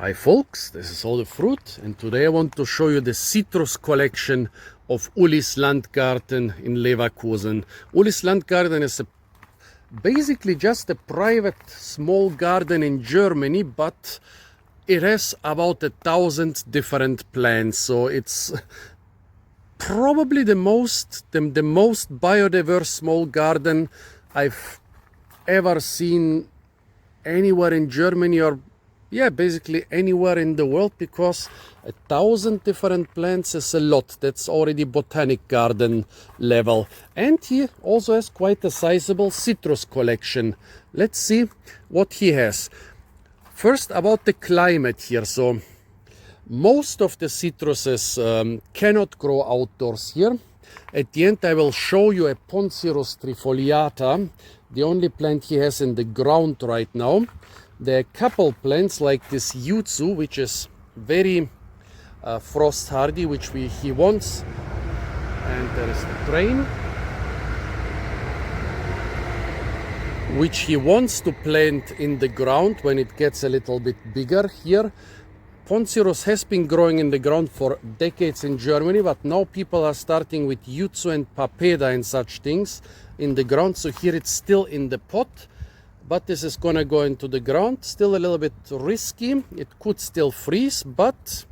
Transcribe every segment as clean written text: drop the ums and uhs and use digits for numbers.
Hi folks, this is all the fruit, and today I want to show you the citrus collection of Ulis Landgarten in Leverkusen. Ulis Landgarten is basically just a private small garden in Germany, but it has about 1,000 different plants, so it's probably the most biodiverse small garden I've ever seen anywhere in Germany, or basically anywhere in the world, because 1,000 different plants is a lot. That's already botanic garden level. And he also has quite a sizable citrus collection. Let's see what he has. First, about the climate here. So most of the citruses cannot grow outdoors here. At the end I will show you a Poncirus trifoliata, the only plant he has in the ground right now. There are a couple plants like this Jutsu, which is very frost hardy, which he wants. And there is the train, which he wants to plant in the ground when it gets a little bit bigger here. Poncirus has been growing in the ground for decades in Germany, but now people are starting with Jutsu and Papeda and such things in the ground. So here it's still in the pot, but this is gonna go into the ground. Still a little bit risky. It could still freeze, but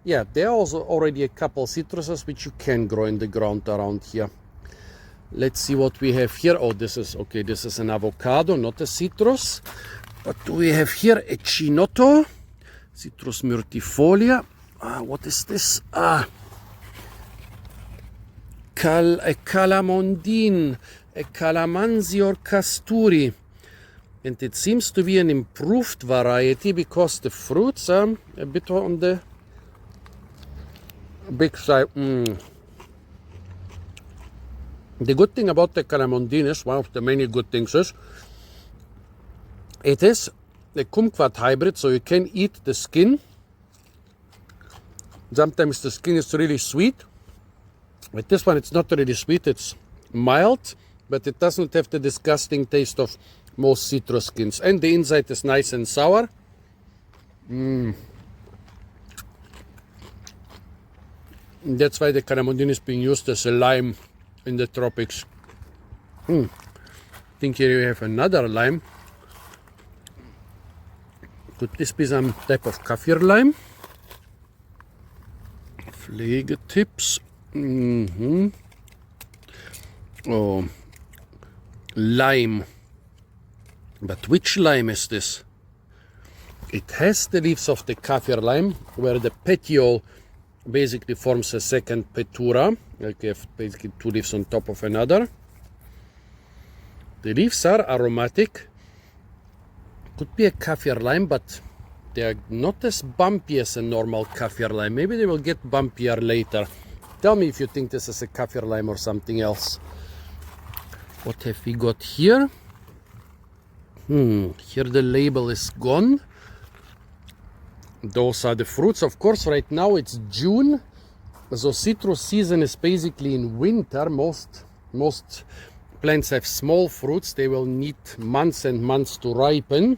yeah, there are also already a couple citruses which you can grow in the ground around here. Let's see what we have here. Oh, this is okay. This is an avocado, not a citrus. What do we have here? A chinotto, Citrus myrtifolia. What is this? A calamondine, a calamansi or casturi. And it seems to be an improved variety because the fruits are a bit on the big side. The good thing about the calamondine is, one of the many good things is, it is a kumquat hybrid, so you can eat the skin. Sometimes the skin is really sweet. With this one, it's not really sweet, it's mild, but it doesn't have the disgusting taste of most citrus skins. And the inside is nice and sour. That's why the calamondine is being used as a lime in the tropics. I think here you have another lime. Could this be some type of kaffir lime? Pflegetips. Oh, lime. But which lime is this? It has the leaves of the kaffir lime, where the petiole basically forms a second petura. Like you have basically two leaves on top of another. The leaves are aromatic. Could be a kaffir lime, but they are not as bumpy as a normal kaffir lime. Maybe they will get bumpier later. Tell me if you think this is a kaffir lime or something else. What have we got here? Here the label is gone. Those are the fruits. Of course, right now it's June, so citrus season is basically in winter. Most plants have small fruits. They will need months and months to ripen.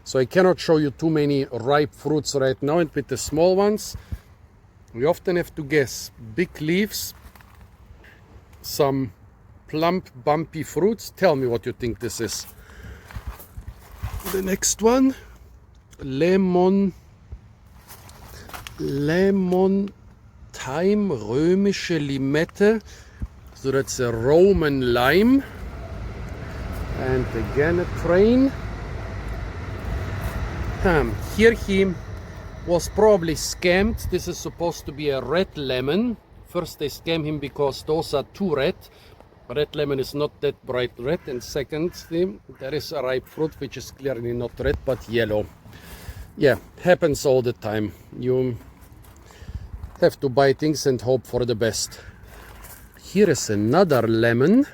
So I cannot show you too many ripe fruits right now. And with the small ones, we often have to guess. Big leaves, some plump, bumpy fruits. Tell me what you think this is. The next one, lemon thyme, römische Limette. So that's a Roman lime. And again a train. Here he was probably scammed. This is supposed to be a red lemon. First they scam him because those are too red. Red lemon is not that bright red. And secondly, there is a ripe fruit which is clearly not red but yellow. Yeah, happens all the time. You have to buy things and hope for the best. Here is another lemon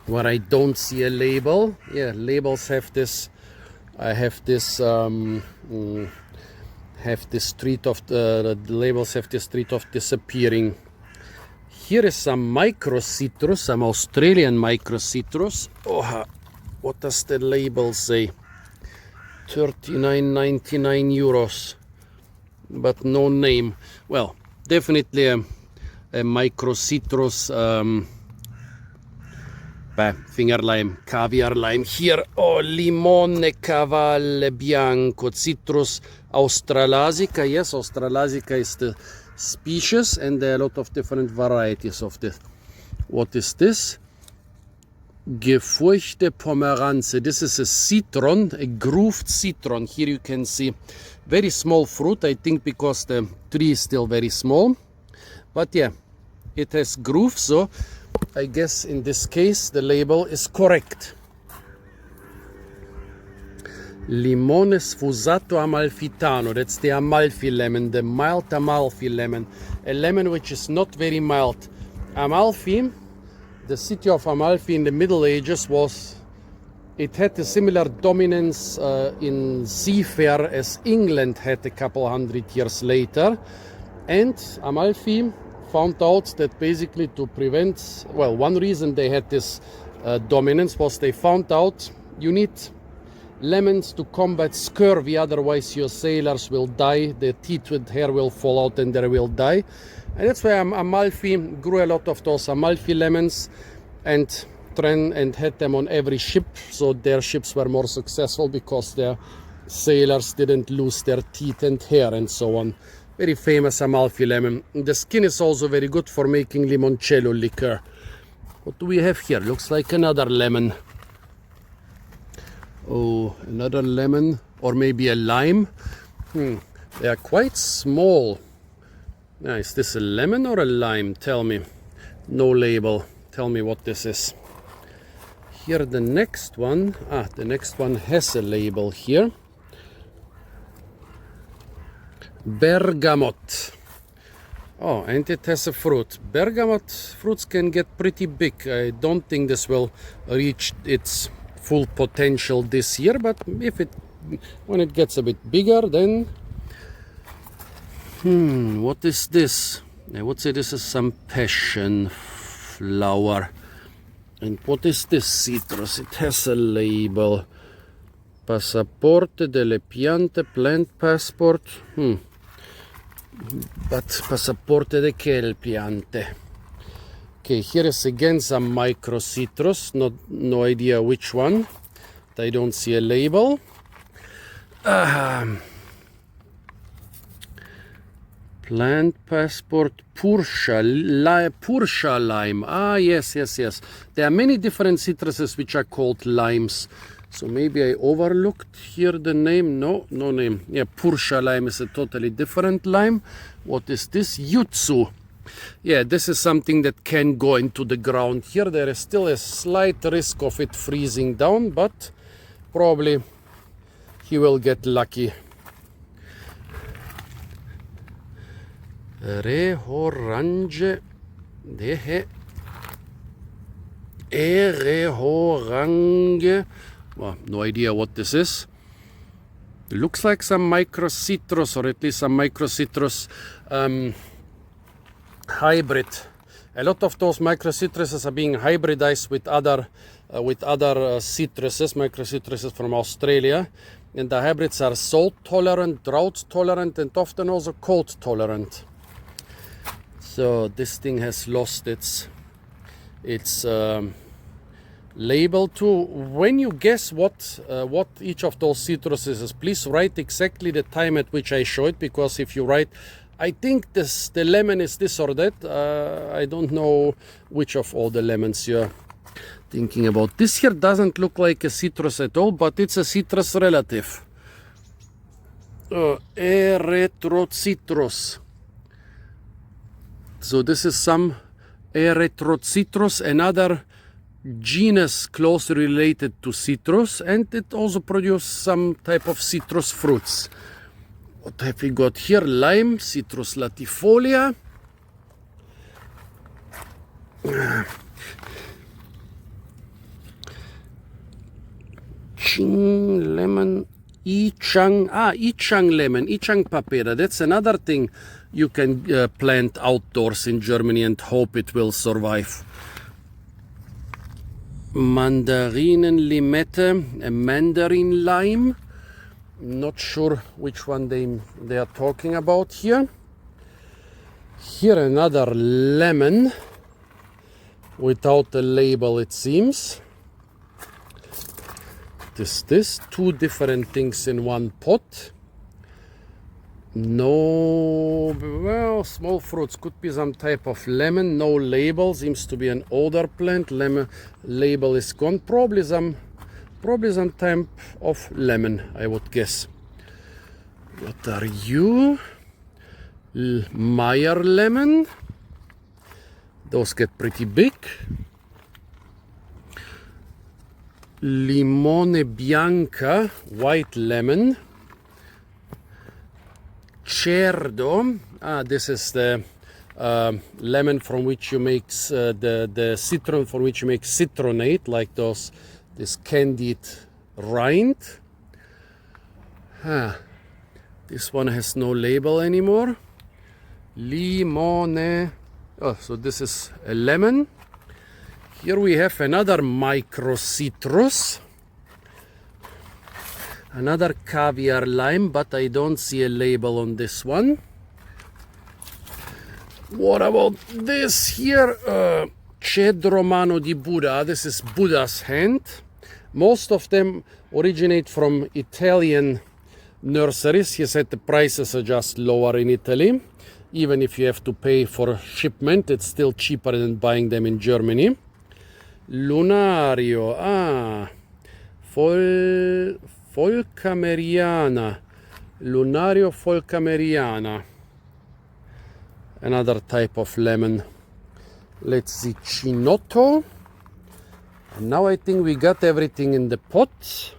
where I don't see a label. Yeah, labels have this. I have this street of the labels have this street of disappearing. Here is some micro citrus, some Australian micro citrus. Oh, what does the label say? 39.99 euros, but no name. Well, definitely a micro citrus finger lime, caviar lime here. Oh, limone cavalle bianco, citrus australasica. Yes, australasica is the species, and there are a lot of different varieties of this. What is this? Gefurchte Pomeranze. This is a citron, a grooved citron. Here you can see very small fruit, I think because the tree is still very small. But yeah, it has grooves, so I guess in this case the label is correct. Limone sfusato amalfitano. That's the Amalfi lemon, the mild Amalfi lemon. A lemon which is not very mild. Amalfi, the city of Amalfi in the Middle Ages it had a similar dominance in seafair as England had a couple hundred years later. And Amalfi found out that basically to prevent, well, one reason they had this dominance was they found out you need lemons to combat scurvy, otherwise your sailors will die, their teeth with hair will fall out and they will die. And that's why Amalfi grew a lot of those Amalfi lemons and had them on every ship, so their ships were more successful because their sailors didn't lose their teeth and hair and so on. Very famous Amalfi lemon. The skin is also very good for making limoncello liqueur. What do we have here? Looks like another lemon. Oh, another lemon, or maybe a lime. They are quite small. Now, is this a lemon or a lime? Tell me. No label. Tell me what this is. Here the next one. The next one has a label here. Bergamot. Oh, and it has a fruit. Bergamot fruits can get pretty big. I don't think this will reach its full potential this year, but when it gets a bit bigger, then what is this? I would say this is some passion flower. And what is this citrus? It has a label. Passaporte delle piante, plant passport. But passaporte de che piante? Okay, here is again some micro citrus. No idea which one. I don't see a label. Plant passport, Pursha lime. Yes. There are many different citruses which are called limes. So maybe I overlooked here the name. No name. Yeah, Pursha lime is a totally different lime. What is this? Jutsu. Yeah, this is something that can go into the ground. Here there is still a slight risk of it freezing down, but probably he will get lucky. Rehorange Rehorange. Well, no idea what this is. It looks like some micro citrus, or at least some micro citrus hybrid. A lot of those micro citruses are being hybridized with other citruses, micro citruses from Australia, and the hybrids are salt tolerant, drought tolerant, and often also cold tolerant. So this thing has lost its label too. When you guess what each of those citruses is, please write exactly the time at which I show it, because if you write, I think the lemon is this or that, I don't know which of all the lemons you're thinking about. This here doesn't look like a citrus at all, but it's a citrus relative. Erythrocitrus. So this is some Erythrocitrus, another genus closely related to citrus, and it also produces some type of citrus fruits. What have we got here? Lime, Citrus latifolia. Ching lemon, Ichang lemon, Ichang papera. That's another thing you can plant outdoors in Germany and hope it will survive. Mandarinen Limette, a mandarin lime. Not sure which one they are talking about here. Here another lemon without a label, it seems. This two different things in one pot. No, well, small fruits, could be some type of lemon. No label, seems to be an older plant. Lemon label is gone. Probably some type of lemon, I would guess. What are you? Meyer lemon. Those get pretty big. Limone bianca, white lemon. Cerdo. This is the lemon from which you make the citron from which you make citronate, like this candied rind. This one has no label anymore. Limone. Oh, so this is a lemon. Here we have another micro citrus. Another caviar lime, but I don't see a label on this one. What about this here? Cedro mano di Buddha. This is Buddha's hand. Most of them originate from Italian nurseries. He said the prices are just lower in Italy. Even if you have to pay for shipment, it's still cheaper than buying them in Germany. Lunario. Folcameriana. Lunario folcameriana. Another type of lemon. Let's see, Chinotto. And now I think we got everything in the pot.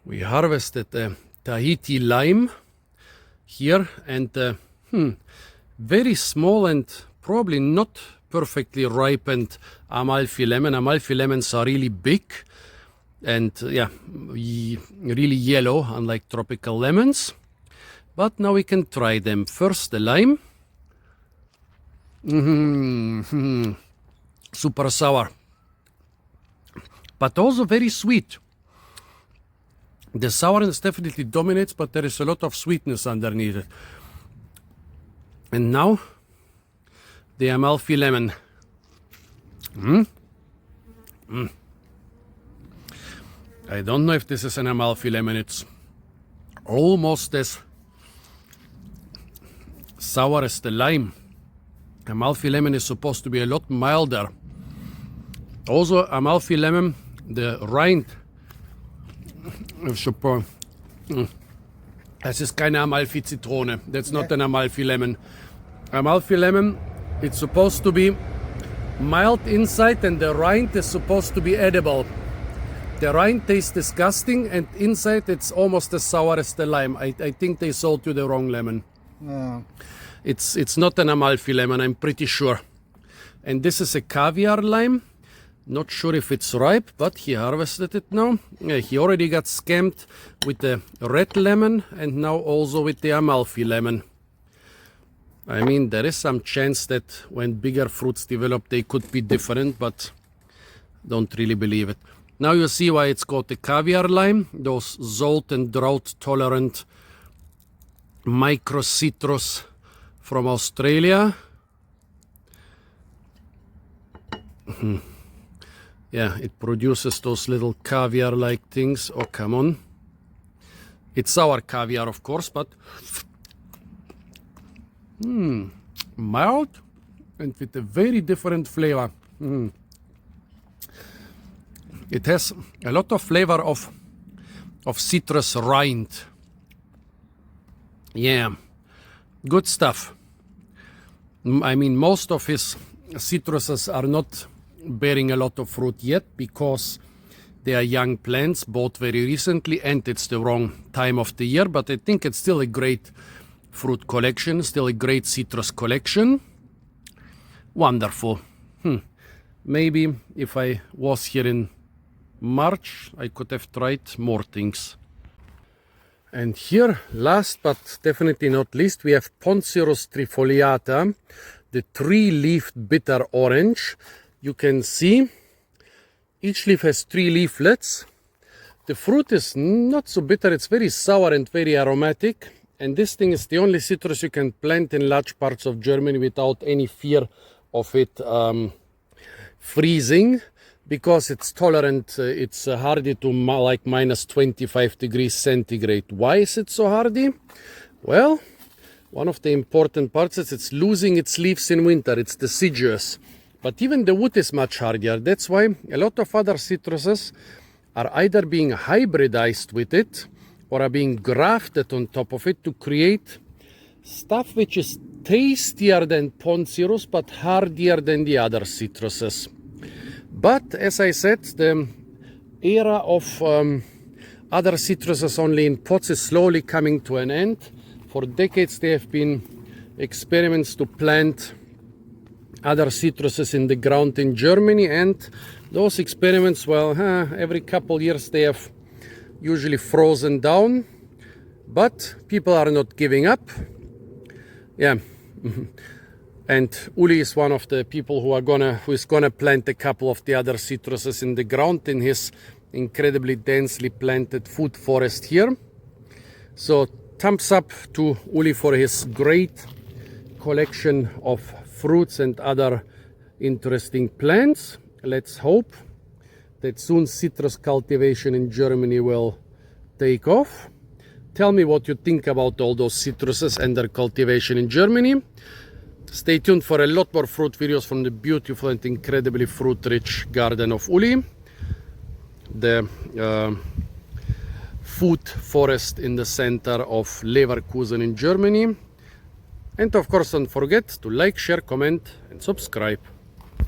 We harvested the Tahiti lime here, and very small and probably not perfectly ripened Amalfi lemon. Amalfi lemons are really big and really yellow, unlike tropical lemons. But now we can try them. First the lime. Super sour, but also very sweet. The sourness definitely dominates, but there is a lot of sweetness underneath it. And now the Amalfi lemon. I don't know if this is an Amalfi lemon. It's almost as sour as the lime. Amalfi lemon is supposed to be a lot milder. Also, Amalfi lemon, the rind ist super. Das ist keine Amalfi Zitrone. That's not an Amalfi lemon. Amalfi lemon, it's supposed to be mild inside, and the rind is supposed to be edible. The rind tastes disgusting, and inside it's almost as sour as the lime. I think they sold you the wrong lemon. It's not an Amalfi lemon, I'm pretty sure. And this is a caviar lime. Not sure if it's ripe, but he harvested it now. He already got scammed with the red lemon and now also with the Amalfi lemon. I mean, there is some chance that when bigger fruits develop, they could be different, but don't really believe it. Now you see why it's called the caviar lime. Those salt and drought tolerant micro citrus from Australia. Yeah, it produces those little caviar-like things. Oh, come on. It's sour caviar, of course, but mild and with a very different flavor. It has a lot of flavor of citrus rind. Yeah, good stuff. I mean, most of his citruses are not bearing a lot of fruit yet because they are young plants, bought very recently, and it's the wrong time of the year, but I think it's still a great fruit collection, still a great citrus collection. Wonderful. Maybe if I was here in March, I could have tried more things. And here, last but definitely not least, we have Poncirus trifoliata, the three-leafed bitter orange. You can see each leaf has 3 leaflets. The fruit is not so bitter, it's very sour and very aromatic. And this thing is the only citrus you can plant in large parts of Germany without any fear of it freezing, because it's tolerant, it's hardy to like minus 25 degrees centigrade. Why is it so hardy? Well, one of the important parts is it's losing its leaves in winter, it's deciduous. But even the wood is much hardier. That's why a lot of other citruses are either being hybridized with it or are being grafted on top of it to create stuff which is tastier than Poncirus but hardier than the other citruses. But as I said, the era of other citruses only in pots is slowly coming to an end. For decades there have been experiments to plant other citruses in the ground in Germany, and those experiments, well, every couple years they have usually frozen down, but people are not giving up. Yeah. And Uli is one of the people who is gonna plant a couple of the other citruses in the ground in his incredibly densely planted food forest here. So thumbs up to Uli for his great collection of fruits and other interesting plants. Let's hope that soon citrus cultivation in Germany will take off. Tell me what you think about all those citruses and their cultivation in Germany. Stay tuned for a lot more fruit videos from the beautiful and incredibly fruit-rich garden of Uli, the food forest in the center of Leverkusen in Germany. And of course, don't forget to like, share, comment and subscribe.